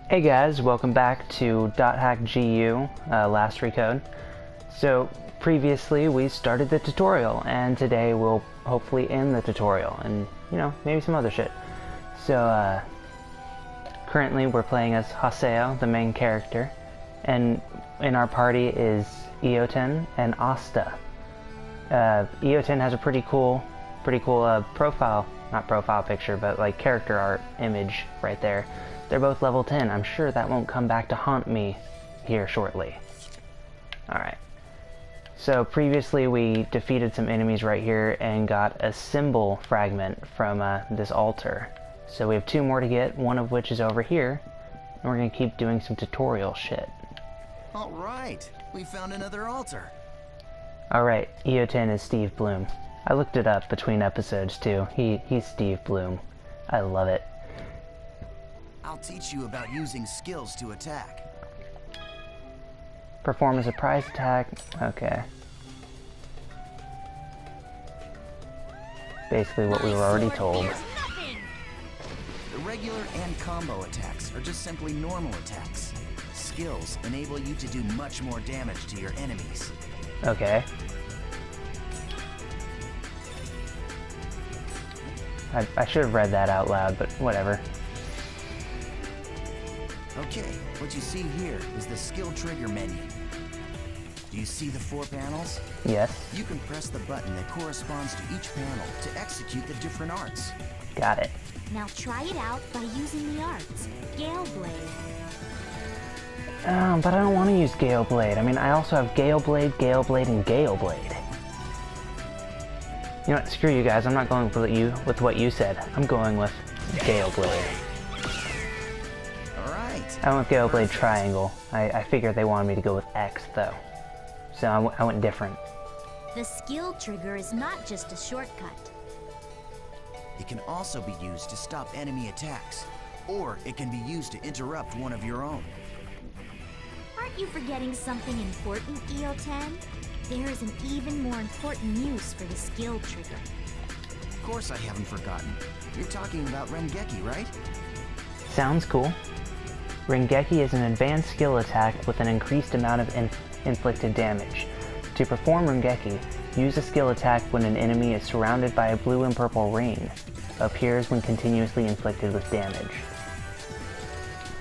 Hey guys, welcome back to .hackgu, last Recode. So previously we started the tutorial, and today we'll hopefully end the tutorial, and you know, maybe some other shit. So currently we're playing as Haseo, the main character, and in our party is Ioten and Asta. Ioten has a pretty cool profile, not profile picture, but like character art image right there. They're both level 10. I'm sure that won't come back to haunt me here shortly. Alright. So previously we defeated some enemies right here and got a symbol fragment from this altar. So we have 2 more to get, one of which is over here. And we're going to keep doing some tutorial shit. Alright, we found another altar. Alright, Ioten is Steve Bloom. I looked it up between episodes too. He's Steve Bloom. I love it. I'll teach you about using skills to attack. Perform a surprise attack. Okay. Basically what we were already told. The regular and combo attacks are just simply normal attacks. Skills enable you to do much more damage to your enemies. Okay. I should have read that out loud, but whatever. Okay, what you see here is the skill trigger menu. Do you see the 4 panels? Yes. You can press the button that corresponds to each panel to execute the different arts. Got it. Now try it out by using the arts. Gale Blade. But I don't want to use Gale Blade. I mean, I also have Gale Blade, and Gale Blade. You know what? Screw you guys. I'm not going with what you said. I'm going with Gale Blade. I went with Gale Blade Triangle. I figured they wanted me to go with X, though. So I went different. The skill trigger is not just a shortcut. It can also be used to stop enemy attacks, or it can be used to interrupt one of your own. Aren't you forgetting something important, Ioten? There is an even more important use for the skill trigger. Of course I haven't forgotten. You're talking about Rengeki, right? Sounds cool. Rengeki is an advanced skill attack with an increased amount of inflicted damage. To perform Rengeki, use a skill attack when an enemy is surrounded by a blue and purple ring. Appears when continuously inflicted with damage.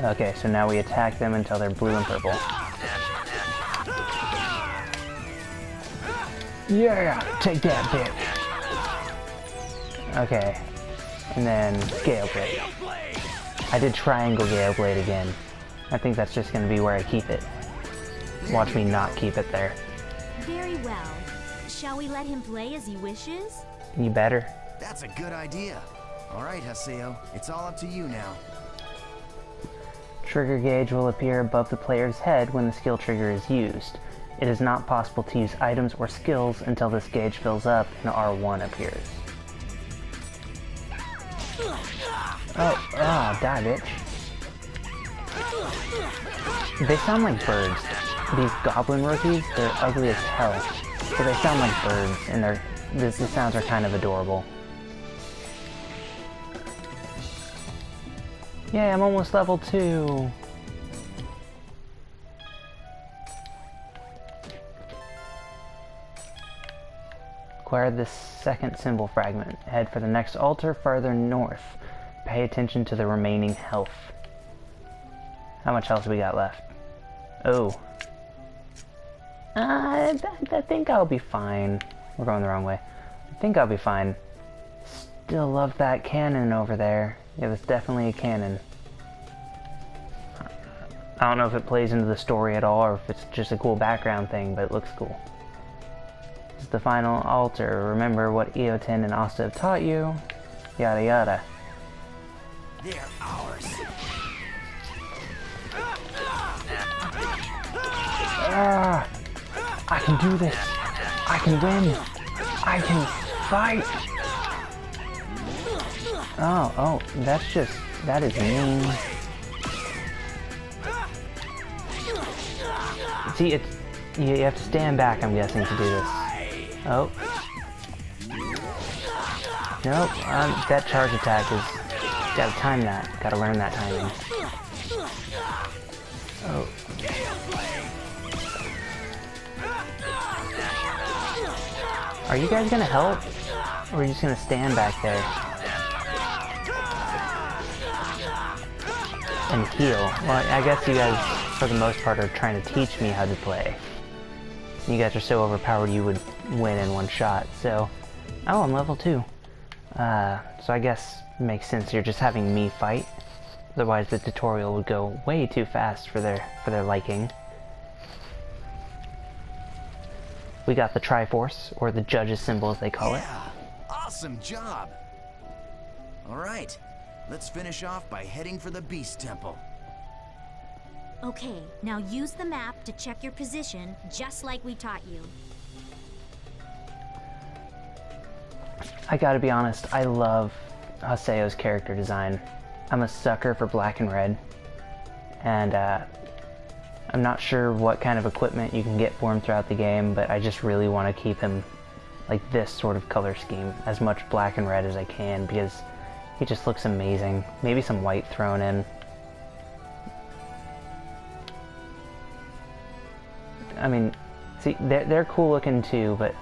Okay, so now we attack them until they're blue and purple. Yeah, take that, bitch. Okay, and then Gale Blade. I did Triangle Gale Blade again. I think that's just going to be where I keep it. Watch me not keep it there. Very well. Shall we let him play as he wishes? You better. That's a good idea. Alright, Haseo, it's all up to you now. Trigger gauge will appear above the player's head when the skill trigger is used. It is not possible to use items or skills until this gauge fills up and R1 appears. Oh, die, bitch. They sound like birds. These goblin rookies, they're ugly as hell. So they sound like birds, and the sounds are kind of adorable. Yay, I'm almost level 2. Acquire this second symbol fragment. Head for the next altar farther north. Pay attention to the remaining health. How much health do we got left? Oh. I think I'll be fine. We're going the wrong way. I think I'll be fine. Still love that cannon over there. Yeah, that's definitely a cannon. I don't know if it plays into the story at all or if it's just a cool background thing, but it looks cool. This is the final altar. Remember what Ioten and Asta have taught you. Yada yada. They're ours. Ah, I can do this. I can win. I can fight. Oh, that is mean. See, you have to stand back, I'm guessing, to do this. Oh. Nope, that charge attack is... Gotta time that. Gotta learn that timing. Oh. Are you guys gonna help? Or are you just gonna stand back there and heal? Well, I guess you guys, for the most part, are trying to teach me how to play. You guys are so overpowered you would win in one shot, so... Oh, I'm level 2. So I guess it makes sense you're just having me fight. Otherwise the tutorial would go way too fast for their liking. We got the Triforce, or the judge's symbol as they call it. Yeah, awesome job. All right, let's finish off by heading for the Beast Temple. Okay, now use the map to check your position, just like we taught you. I gotta be honest, I love Haseo's character design. I'm a sucker for black and red, and I'm not sure what kind of equipment you can get for him throughout the game, but I just really want to keep him like this sort of color scheme, as much black and red as I can, because he just looks amazing. Maybe some white thrown in. I mean, see, they're cool looking too, but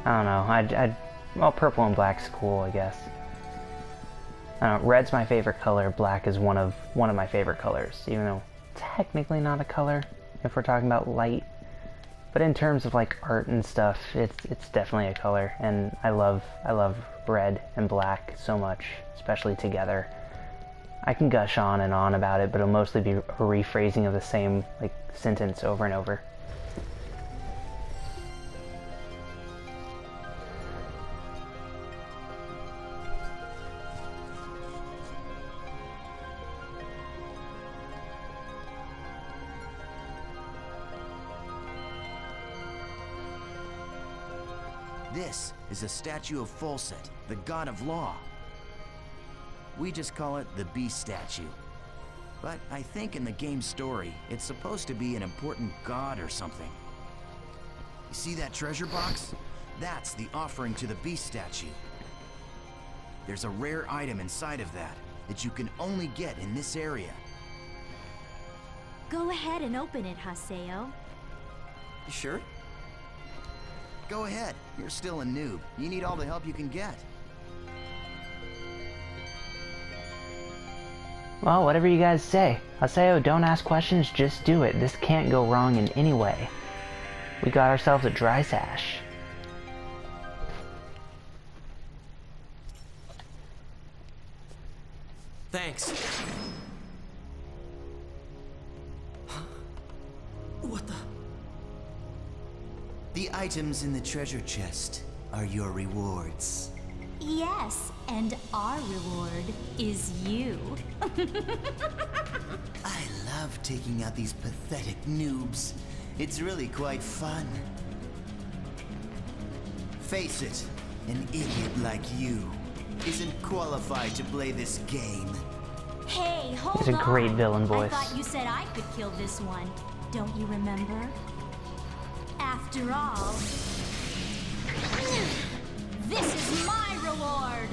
I don't know. Well, purple and black's cool, I guess. I don't know, red's my favorite color. Black is one of my favorite colors, even though technically not a color if we're talking about light. But in terms of like art and stuff, it's definitely a color, and I love red and black so much, especially together. I can gush on and on about it, but it'll mostly be a rephrasing of the same like sentence over and over. This is a statue of Folset, the god of law. We just call it the Beast statue. But I think in the game's story, it's supposed to be an important god or something. You see that treasure box? That's the offering to the Beast statue. There's a rare item inside of that you can only get in this area. Go ahead and open it, Haseo. You sure? Go ahead. You're still a noob. You need all the help you can get. Well, whatever you guys say. Haseo, don't ask questions, just do it. This can't go wrong in any way. We got ourselves a dry sash. Thanks. What the? The items in the treasure chest are your rewards. Yes, and our reward is you. I love taking out these pathetic noobs. It's really quite fun. Face it, an idiot like you isn't qualified to play this game. Hey, hold on. He's a great villain voice. I thought you said I could kill this one. Don't you remember? After all, this is my reward!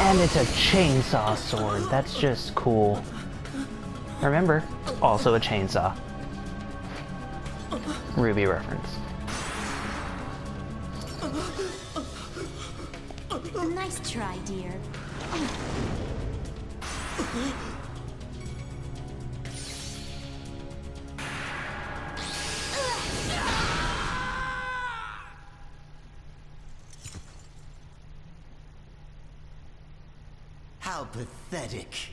And it's a chainsaw sword. That's just cool. Remember, also a chainsaw. Ruby reference. Nice try, dear. How pathetic.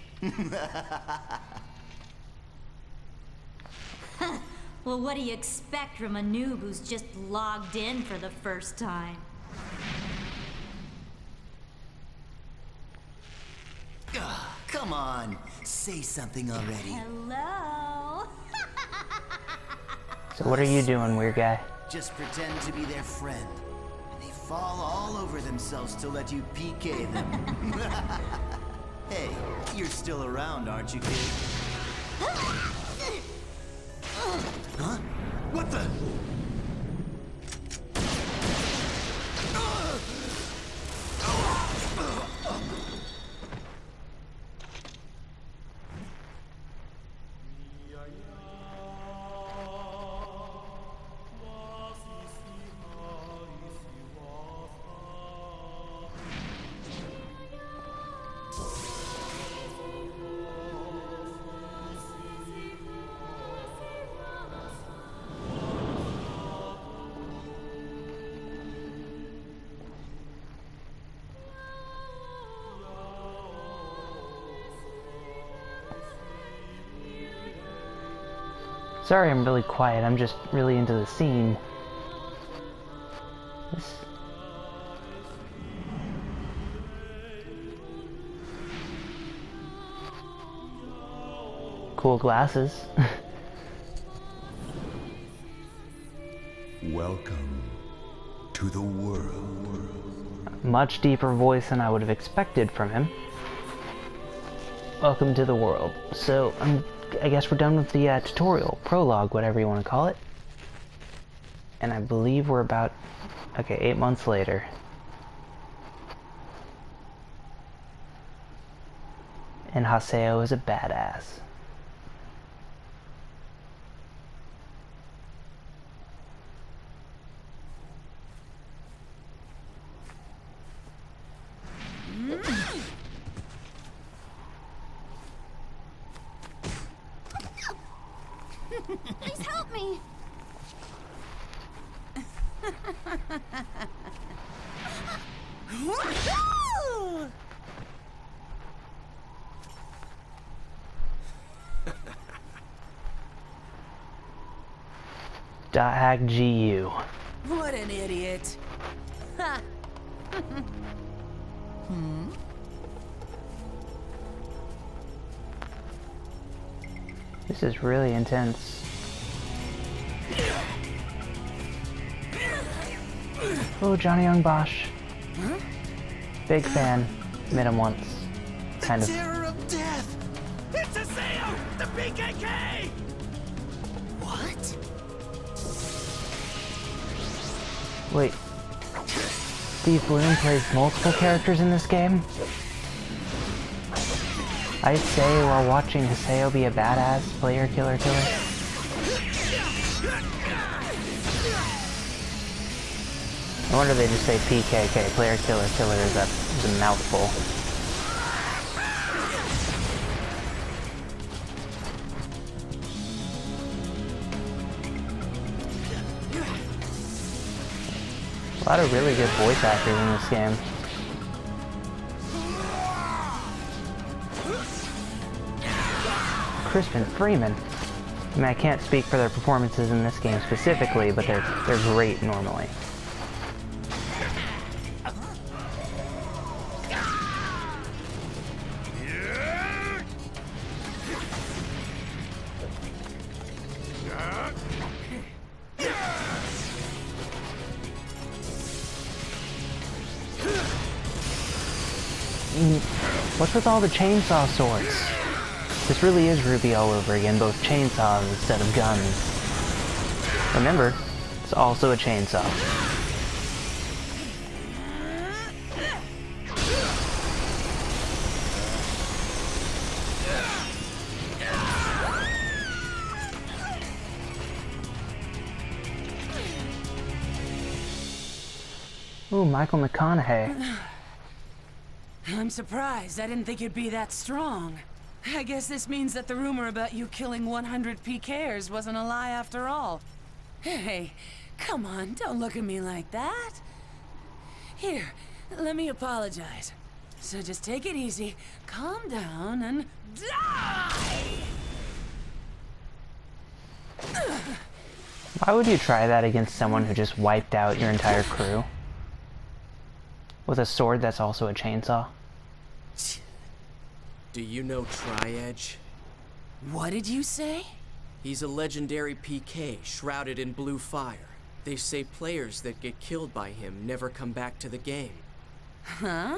Well, what do you expect from a noob who's just logged in for the first time? Ugh, come on, say something already. Hello? So what are you doing, weird guy? Just pretend to be their friend, and they fall all over themselves to let you PK them. Hey, you're still around, aren't you, kid? Huh? What the? Sorry I'm really quiet, I'm just really into the scene. Cool glasses. Welcome to the world. Much deeper voice than I would have expected from him. Welcome to the world. So, I guess we're done with the tutorial, prologue, whatever you want to call it. And I believe we're about, okay, 8 months later. And Haseo is a badass. Please help me! .hack GU. What an idiot. Ha. This is really intense. Oh, Johnny Young Bosch. Big fan. Met him once. Kind of. Terror of death! It's Haseo, the PKK! What? Wait. Steve Bloom plays multiple characters in this game? I say while watching Haseo be a badass player killer. No wonder they just say PKK, player killer is a mouthful. A lot of really good voice actors in this game. Crispin Freeman. I mean, I can't speak for their performances in this game specifically, but they're great normally. What's with all the chainsaw swords? This really is Ruby all over again, both chainsaws instead of guns. Remember, it's also a chainsaw. Ooh, Michael McConaughey. I'm surprised. I didn't think you'd be that strong. I guess this means that the rumor about you killing 100 PKers wasn't a lie after all. Hey, come on, don't look at me like that. Here, let me apologize. So just take it easy, calm down, and die! Why would you try that against someone who just wiped out your entire crew? With a sword that's also a chainsaw? Do you know Tri-Edge? What did you say? He's a legendary PK shrouded in blue fire. They say players that get killed by him never come back to the game. Huh?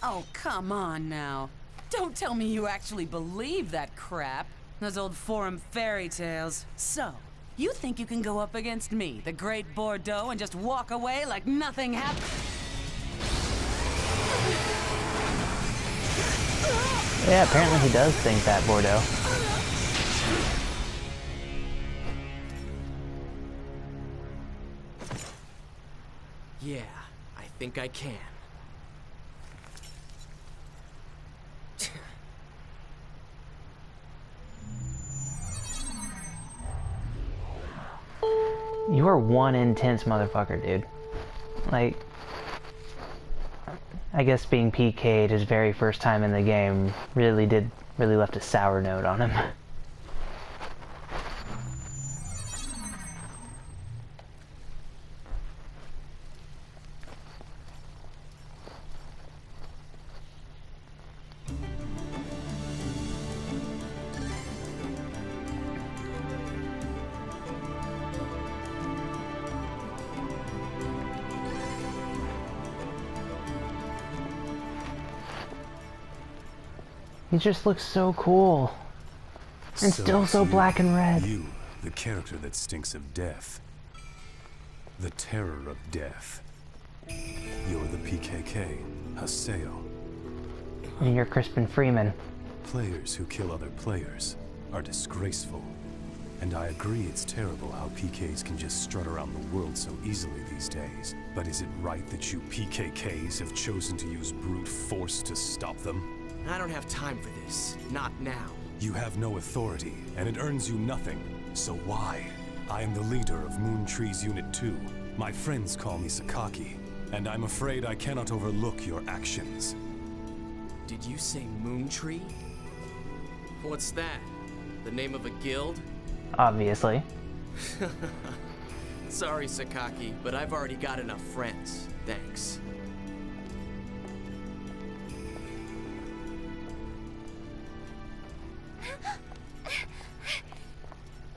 Oh, come on now. Don't tell me you actually believe that crap. Those old forum fairy tales. So, you think you can go up against me, the great Bordeaux, and just walk away like nothing happened? Yeah, apparently he does think that, Bordeaux. Yeah, I think I can. You are one intense motherfucker, dude. Like, I guess being PK'd his very first time in the game really left a sour note on him. He just looks so cool. And still so black and red. You, the character that stinks of death. The terror of death. You're the PKK, Haseo. And you're Crispin Freeman. Players who kill other players are disgraceful. And I agree it's terrible how PKs can just strut around the world so easily these days. But is it right that you PKKs have chosen to use brute force to stop them? I don't have time for this. Not now. You have no authority, and it earns you nothing. So why? I am the leader of Moon Tree's Unit 2. My friends call me Sakaki, and I'm afraid I cannot overlook your actions. Did you say Moon Tree? What's that? The name of a guild? Obviously. Sorry, Sakaki, but I've already got enough friends. Thanks.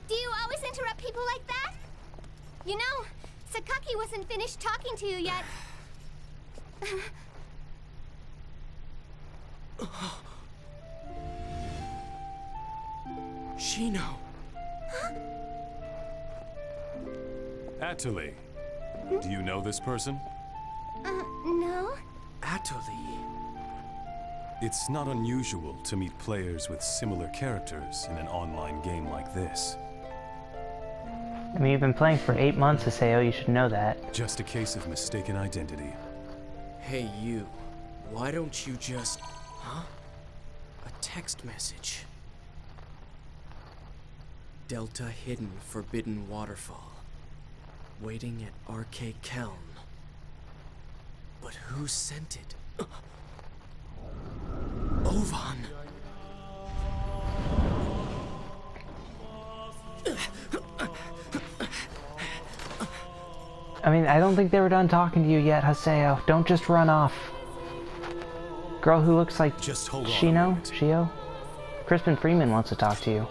Do you always interrupt people like that? You know, Sakaki wasn't finished talking to you yet. Shino. Atali, do you know this person? No? Atali. It's not unusual to meet players with similar characters in an online game like this. I mean, you've been playing for 8 months, Haseo, you should know that. Just a case of mistaken identity. Hey, you. Why don't you just... Huh? A text message. Delta Hidden Forbidden Waterfall. Waiting at Arcade Keln. But who sent it? Ovan! I mean, I don't think they were done talking to you yet, Haseo. Don't just run off. Girl who looks like Just hold on a Shino? moment. Shio? Crispin Freeman wants to talk to you.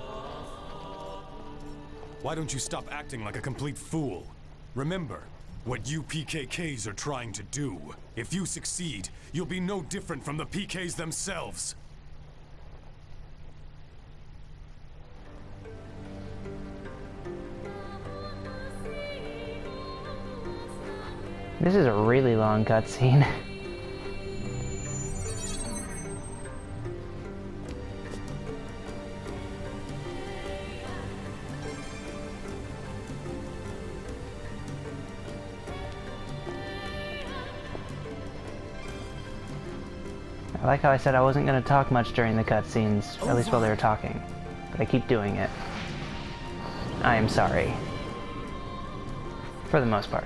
Why don't you stop acting like a complete fool? Remember what you PKKs are trying to do. If you succeed, you'll be no different from the PKs themselves. This is a really long cutscene. I like how I said I wasn't going to talk much during the cutscenes, at least while they were talking. But I keep doing it. I am sorry. For the most part.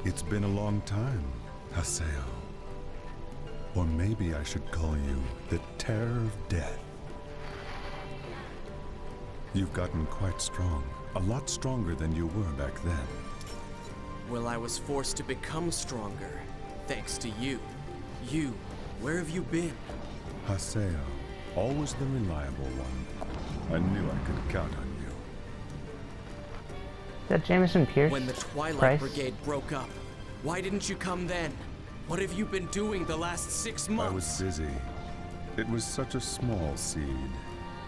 It's been a long time, Haseo. Or maybe I should call you the Terror of Death. You've gotten quite strong. A lot stronger than you were back then. Well, I was forced to become stronger. Thanks to you. You, where have you been? Haseo, always the reliable one. I knew I could count on you. Is that Jameson Pierce? When the Twilight Price? Brigade broke up, why didn't you come then? What have you been doing the last 6 months? I was busy. It was such a small seed.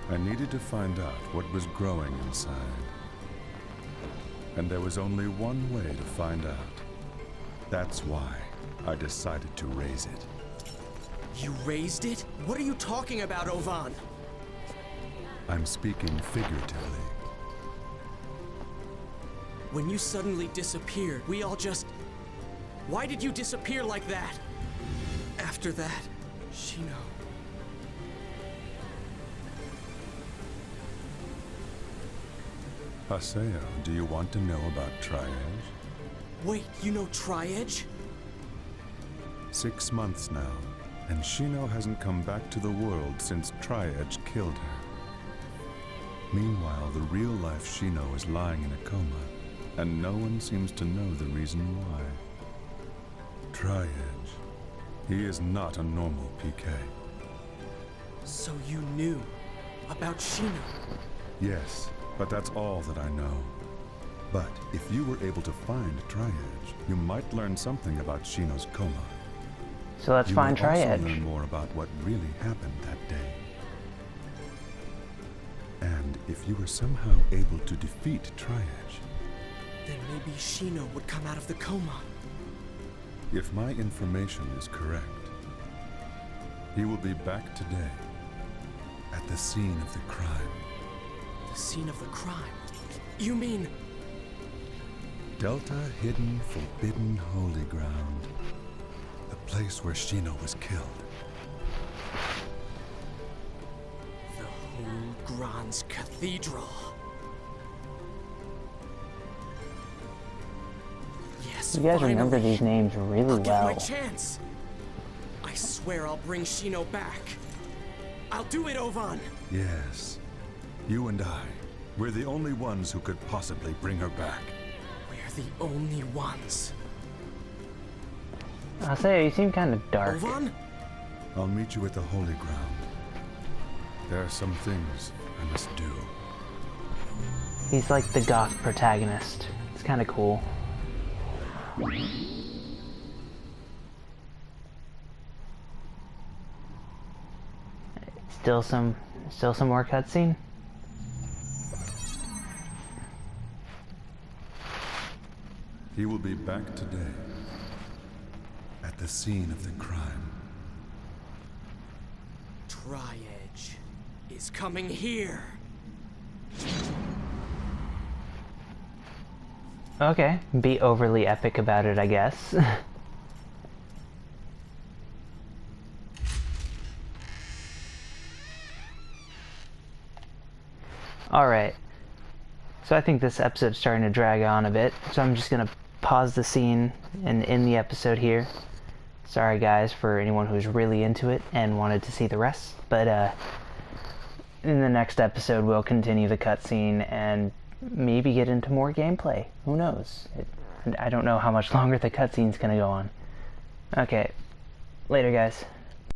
I needed to find out what was growing inside. And there was only one way to find out. That's why I decided to raise it. You raised it? What are you talking about, Ovan? I'm speaking figuratively. When you suddenly disappeared, we all just... Why did you disappear like that? After that, Shino... Haseo, do you want to know about Tri-Edge? Wait, you know Tri-Edge? 6 months now, and Shino hasn't come back to the world since Tri-Edge killed her. Meanwhile, the real-life Shino is lying in a coma, and no one seems to know the reason why. Tri-Edge. He is not a normal PK. So you knew about Shino? Yes, but that's all that I know. But if you were able to find Tri-Edge, you might learn something about Shino's coma. So let's find You will also Tri-Edge. learn more about what really happened that day. And if you were somehow able to defeat Tri-Edge, Then maybe Shino would come out of the coma. if my information is correct, he will be back today at the scene of the crime. The scene of the crime? You mean... Delta Hidden Forbidden Holy Ground. The place where Shino was killed. the whole Grand's Cathedral? Yes, You guys remember finally. these names really I'll get my well. chance. I swear I'll bring Shino back. I'll do it, Ovan. Yes, you and I. We're the only ones who could possibly bring her back. We're the only ones. I'll say you seem kind of dark. Ovan? I'll meet you at the Holy Ground. There are some things I must do. He's like the goth protagonist. It's kind of cool. Still some more cutscene. He will be back today at the scene of the crime. Tri-Edge is coming here. Okay, be overly epic about it, I guess. Alright, so I think this episode's starting to drag on a bit, so I'm just gonna pause the scene and end the episode here. Sorry guys for anyone who's really into it and wanted to see the rest, but in the next episode we'll continue the cutscene and maybe get into more gameplay. Who knows? I don't know how much longer the cutscene's gonna go on. Okay, later guys.